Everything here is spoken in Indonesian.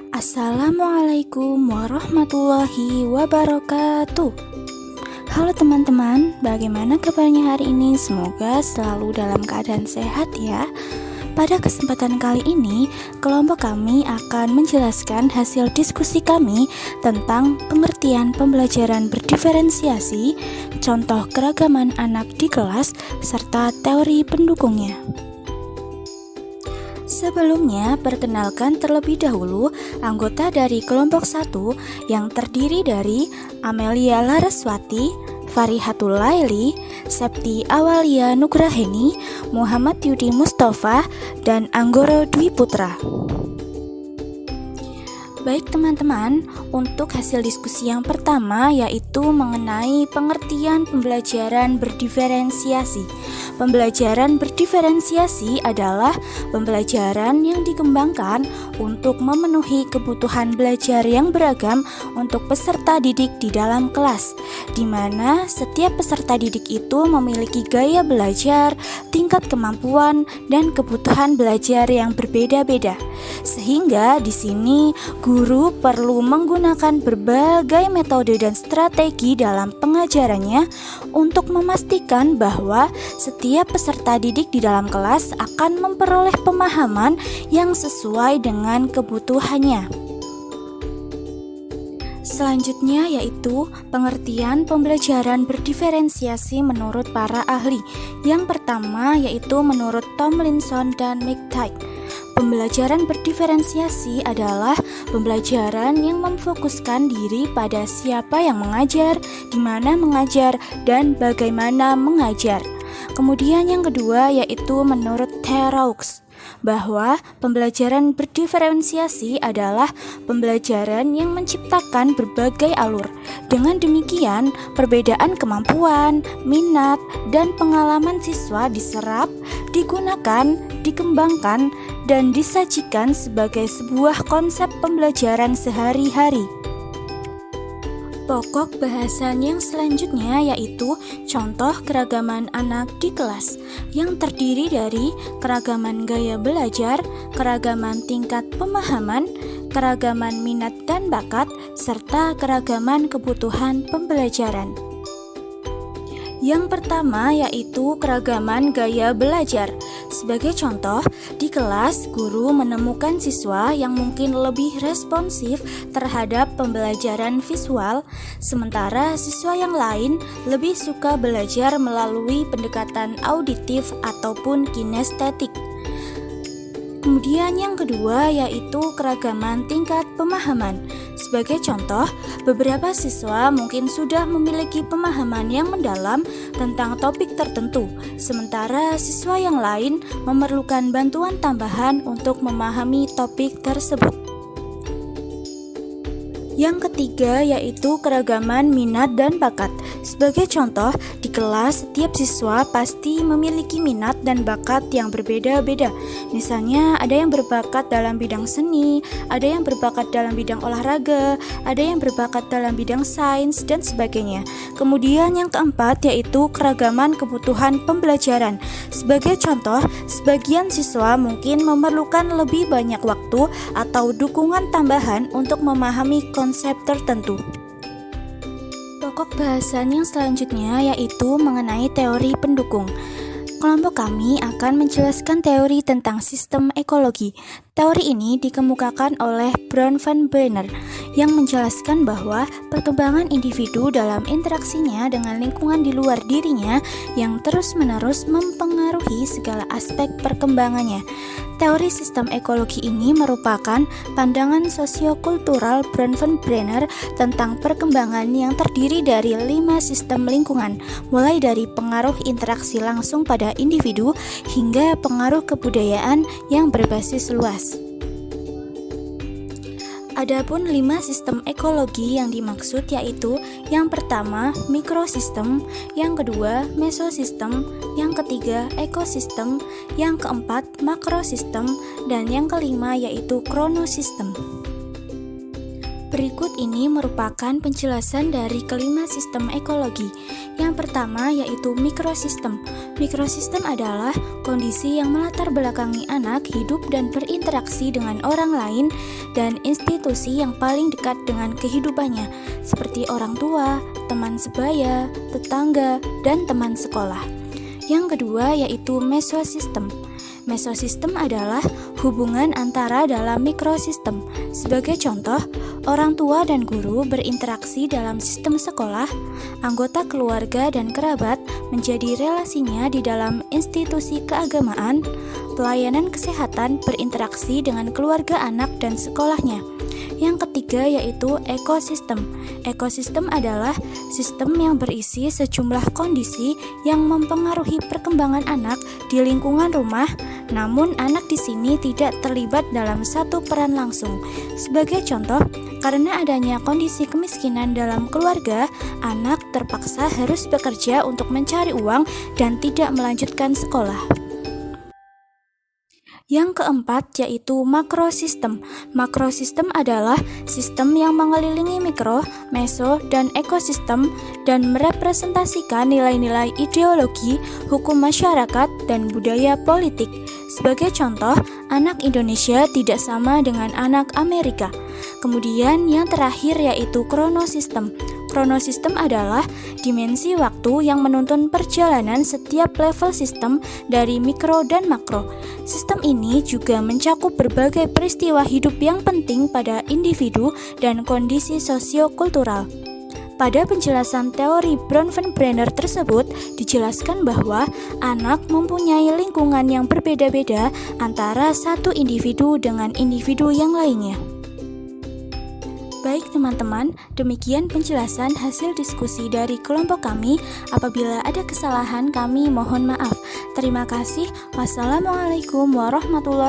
Assalamualaikum warahmatullahi wabarakatuh. Halo teman-teman, bagaimana kabarnya hari ini? Semoga selalu dalam keadaan sehat ya. Pada kesempatan kali ini, kelompok kami akan menjelaskan hasil diskusi kami tentang pengertian pembelajaran berdiferensiasi, contoh keragaman anak di kelas, serta teori pendukungnya. Sebelumnya, perkenalkan terlebih dahulu anggota dari kelompok 1 yang terdiri dari Amelia Laraswati, Farihatul Laili, Septi Awalia Nugraheni, Muhammad Yudi Mustafa, dan Anggoro Dwi Putra. Baik teman-teman, untuk hasil diskusi yang pertama yaitu mengenai pengertian pembelajaran berdiferensiasi. Pembelajaran berdiferensiasi adalah pembelajaran yang dikembangkan untuk memenuhi kebutuhan belajar yang beragam untuk peserta didik di dalam kelas, di mana setiap peserta didik itu memiliki gaya belajar, tingkat kemampuan, dan kebutuhan belajar yang berbeda-beda. Sehingga di sini guru perlu menggunakan berbagai metode dan strategi dalam pengajarannya untuk memastikan bahwa setiap peserta didik di dalam kelas akan memperoleh pemahaman yang sesuai dengan kebutuhannya. Selanjutnya yaitu pengertian pembelajaran berdiferensiasi menurut para ahli. Yang pertama yaitu menurut Tomlinson dan McTighe. Pembelajaran berdiferensiasi adalah pembelajaran yang memfokuskan diri pada siapa yang mengajar, di mana mengajar, dan bagaimana mengajar. Kemudian yang kedua yaitu menurut Theroux, bahwa pembelajaran berdiferensiasi adalah pembelajaran yang menciptakan berbagai alur. Dengan demikian, perbedaan kemampuan, minat, dan pengalaman siswa diserap, digunakan, dikembangkan, dan disajikan sebagai sebuah konsep pembelajaran sehari-hari. Pokok bahasan yang selanjutnya yaitu contoh keragaman anak di kelas, yang terdiri dari keragaman gaya belajar, keragaman tingkat pemahaman, keragaman minat dan bakat, serta keragaman kebutuhan pembelajaran. Yang pertama yaitu keragaman gaya belajar. Sebagai contoh, di kelas guru menemukan siswa yang mungkin lebih responsif terhadap pembelajaran visual, sementara siswa yang lain lebih suka belajar melalui pendekatan auditif ataupun kinestetik. Kemudian yang kedua yaitu keragaman tingkat pemahaman. Sebagai contoh, beberapa siswa mungkin sudah memiliki pemahaman yang mendalam tentang topik tertentu, sementara siswa yang lain memerlukan bantuan tambahan untuk memahami topik tersebut. Yang ketiga yaitu keragaman minat dan bakat. Sebagai contoh, di kelas setiap siswa pasti memiliki minat dan bakat yang berbeda-beda. Misalnya ada yang berbakat dalam bidang seni, ada yang berbakat dalam bidang olahraga, ada yang berbakat dalam bidang sains, dan sebagainya. Kemudian yang keempat yaitu keragaman kebutuhan pembelajaran. Sebagai contoh, sebagian siswa mungkin memerlukan lebih banyak waktu atau dukungan tambahan untuk memahami konsep tertentu. Pokok bahasan yang selanjutnya yaitu mengenai teori pendukung. Kelompok kami akan menjelaskan teori tentang sistem ekologi. Teori ini dikemukakan oleh Brown van Brenner yang menjelaskan bahwa perkembangan individu dalam interaksinya dengan lingkungan di luar dirinya yang terus-menerus mempengaruhi segala aspek perkembangannya. Teori sistem ekologi ini merupakan pandangan sosiokultural Brown van Brenner tentang perkembangan yang terdiri dari 5 sistem lingkungan, mulai dari pengaruh interaksi langsung pada individu hingga pengaruh kebudayaan yang berbasis luas. Adapun 5 sistem ekologi yang dimaksud yaitu yang pertama mikrosistem, yang kedua mesosistem, yang ketiga ekosistem, yang keempat makrosistem, dan yang kelima yaitu kronosistem. Berikut ini merupakan penjelasan dari kelima sistem ekologi. Yang pertama yaitu mikrosistem. Mikrosistem adalah kondisi yang melatar belakangi anak hidup dan berinteraksi dengan orang lain dan institusi yang paling dekat dengan kehidupannya, seperti orang tua, teman sebaya, tetangga, dan teman sekolah. Yang kedua yaitu mesosistem. Mesosistem adalah hubungan antara dalam mikrosistem. Sebagai contoh, orang tua dan guru berinteraksi dalam sistem sekolah, anggota keluarga dan kerabat menjadi relasinya di dalam institusi keagamaan, pelayanan kesehatan berinteraksi dengan keluarga anak dan sekolahnya. Yang ketiga yaitu ekosistem. Ekosistem adalah sistem yang berisi sejumlah kondisi yang mempengaruhi perkembangan anak di lingkungan rumah, namun anak di sini tidak terlibat dalam satu peran langsung. Sebagai contoh, karena adanya kondisi kemiskinan dalam keluarga, anak terpaksa harus bekerja untuk mencari uang dan tidak melanjutkan sekolah. Yang keempat yaitu makrosistem. Makrosistem adalah sistem yang mengelilingi mikro, meso, dan ekosistem dan merepresentasikan nilai-nilai ideologi, hukum masyarakat, dan budaya politik. Sebagai contoh, anak Indonesia tidak sama dengan anak Amerika. Kemudian yang terakhir yaitu kronosistem. Kronosistem adalah dimensi waktu yang menuntun perjalanan setiap level sistem dari mikro dan makro. Sistem ini juga mencakup berbagai peristiwa hidup yang penting pada individu dan kondisi sosio-kultural. Pada penjelasan teori Bronfenbrenner tersebut, dijelaskan bahwa anak mempunyai lingkungan yang berbeda-beda antara satu individu dengan individu yang lainnya. Baik teman-teman, demikian penjelasan hasil diskusi dari kelompok kami. Apabila ada kesalahan kami mohon maaf. Terima kasih. Wassalamualaikum warahmatullahi wabarakatuh.